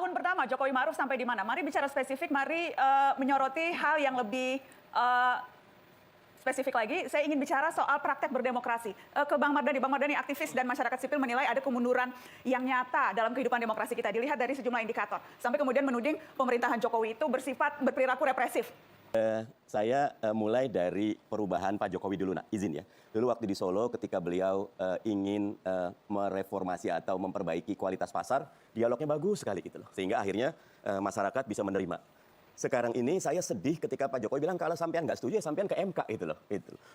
tahun pertama Jokowi Ma'ruf sampai di mana? Mari bicara spesifik, mari menyoroti hal yang lebih spesifik lagi. Saya ingin bicara soal praktek berdemokrasi. Ke Bang Mardhani aktivis dan masyarakat sipil menilai ada kemunduran yang nyata dalam kehidupan demokrasi kita. Dilihat dari sejumlah indikator. Sampai kemudian menuding pemerintahan Jokowi itu berperilaku represif. Saya mulai dari perubahan Pak Jokowi dulu, izin ya. Dulu waktu di Solo ketika beliau ingin mereformasi atau memperbaiki kualitas pasar, dialognya bagus sekali gitu loh. Sehingga akhirnya masyarakat bisa menerima. Sekarang ini saya sedih ketika Pak Jokowi bilang kalau sampean nggak setuju ya sampean ke MK itu loh.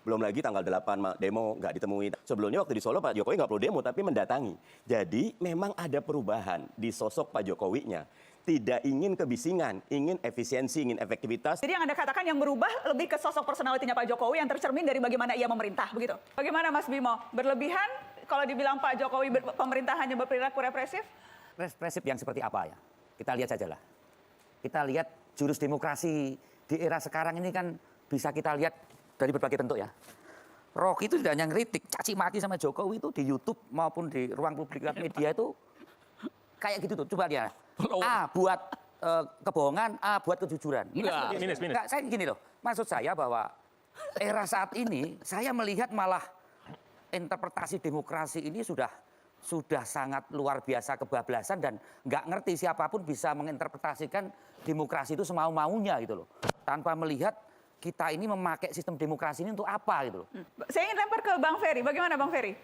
Belum lagi tanggal 8 demo nggak ditemui. Sebelumnya waktu di Solo Pak Jokowi nggak perlu demo tapi mendatangi. Jadi memang ada perubahan di sosok Pak Jokowinya. Tidak ingin kebisingan, ingin efisiensi, ingin efektivitas. Jadi yang Anda katakan yang berubah lebih ke sosok personalitinya Pak Jokowi yang tercermin dari bagaimana ia memerintah, begitu? Bagaimana Mas Bimo? Berlebihan kalau dibilang Pak Jokowi pemerintahannya berperilaku represif? Represif yang seperti apa ya? Kita lihat sajalah. Kita lihat jurus demokrasi di era sekarang ini kan bisa kita lihat dari berbagai bentuk ya. Rocky itu tidak hanya ngeritik, caci maki sama Jokowi itu di YouTube maupun di ruang publik media itu kayak gitu tuh. Coba dia. A buat kebohongan, A buat kejujuran. Minus. Saya gini loh, maksud saya bahwa era saat ini saya melihat malah interpretasi demokrasi ini sudah sangat luar biasa kebablasan dan nggak ngerti siapapun bisa menginterpretasikan demokrasi itu semau-maunya gitu loh. Tanpa melihat kita ini memakai sistem demokrasi ini untuk apa gitu loh. Saya ingin lempar ke Bang Ferry. Bagaimana Bang Ferry?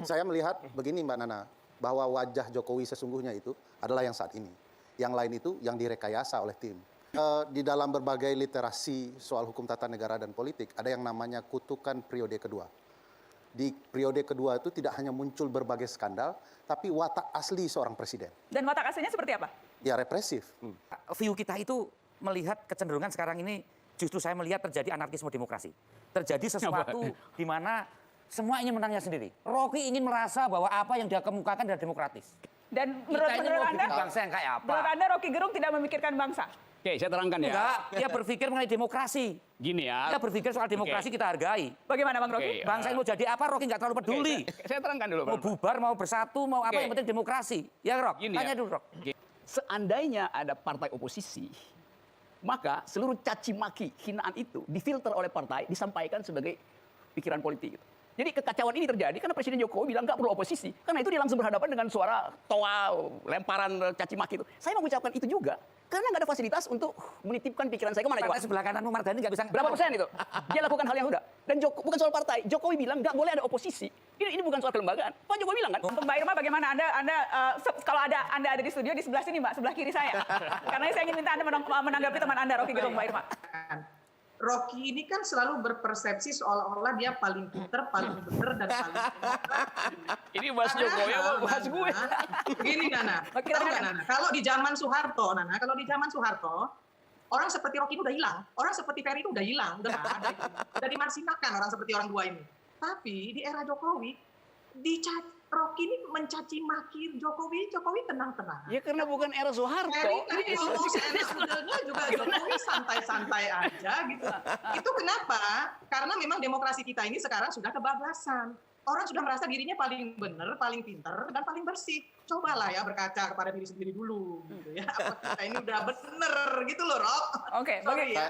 Saya melihat begini Mbak Nana, bahwa wajah Jokowi sesungguhnya itu adalah yang saat ini. Yang lain itu yang direkayasa oleh tim. Di dalam berbagai literasi soal hukum tata negara dan politik, ada yang namanya kutukan periode kedua. Di periode kedua itu tidak hanya muncul berbagai skandal, tapi watak asli seorang presiden. Dan watak aslinya seperti apa? Ya represif. View kita itu melihat kecenderungan sekarang ini justru saya melihat terjadi anarkisme demokrasi. Terjadi sesuatu di mana semua ingin menangnya sendiri. Rocky ingin merasa bahwa apa yang dia kemukakan adalah demokratis. Dan menurut Anda, bangsa yang kayak apa? menurut Anda Rocky Gerung tidak memikirkan bangsa? Oke, saya terangkan ya. Enggak, dia berpikir mengenai demokrasi. Gini ya. Dia berpikir soal demokrasi kita hargai. Bagaimana Bang Rocky? Bangsa ini mau jadi apa, Rocky nggak terlalu peduli. Saya terangkan dulu. Mau bubar, mau bersatu, mau apa, yang penting demokrasi. Ya, Rok? Gini Tanya ya. dulu, Rok. Seandainya ada partai oposisi, maka seluruh caci maki, hinaan itu difilter oleh partai, disampaikan sebagai pikiran politik. Jadi kekacauan ini terjadi karena Presiden Jokowi bilang nggak perlu oposisi. Karena itu dia langsung berhadapan dengan suara toa, lemparan caci maki itu. Saya mengucapkan itu juga. Karena nggak ada fasilitas untuk menitipkan pikiran saya kemana. Partai sebelah kananmu Mardhani nggak bisa. Berapa persen itu? Dia lakukan hal yang udah. Dan bukan soal partai. Jokowi bilang nggak boleh ada oposisi. Ini bukan soal kelembagaan. Pak Jokowi bilang kan. Untuk Mbak Irma bagaimana kalau Anda ada di studio di sebelah sini Mbak, sebelah kiri saya. Karena saya ingin minta Anda menanggapi teman Anda Rocky Gerung, Mbak Irma. Rocky ini kan selalu berpersepsi seolah-olah dia paling pinter, paling bener, dan paling Ini bahas Jokowi apa bahas gue? Begini Nana, tahu nggak Nana? Kalau di zaman Soeharto, orang seperti Rocky itu udah hilang. Orang seperti Ferry itu udah hilang, udah nggak ada itu. Udah dimarsinakan orang seperti orang dua ini. Tapi di era Jokowi, Rocky ini mencaci maki Jokowi tenang-tenang. Ya karena bukan era Soeharto. Ferry ngomong seenak-enaknya juga Jokowi santai-santai aja gitu. Itu kenapa? Karena memang demokrasi kita ini sekarang sudah kebablasan. Orang sudah merasa dirinya paling benar, paling pinter, dan paling bersih. Cobalah ya berkaca kepada diri sendiri dulu. Gitu ya. Apa kita ini udah bener gitu loh, Rob. Oke, Sorry ya.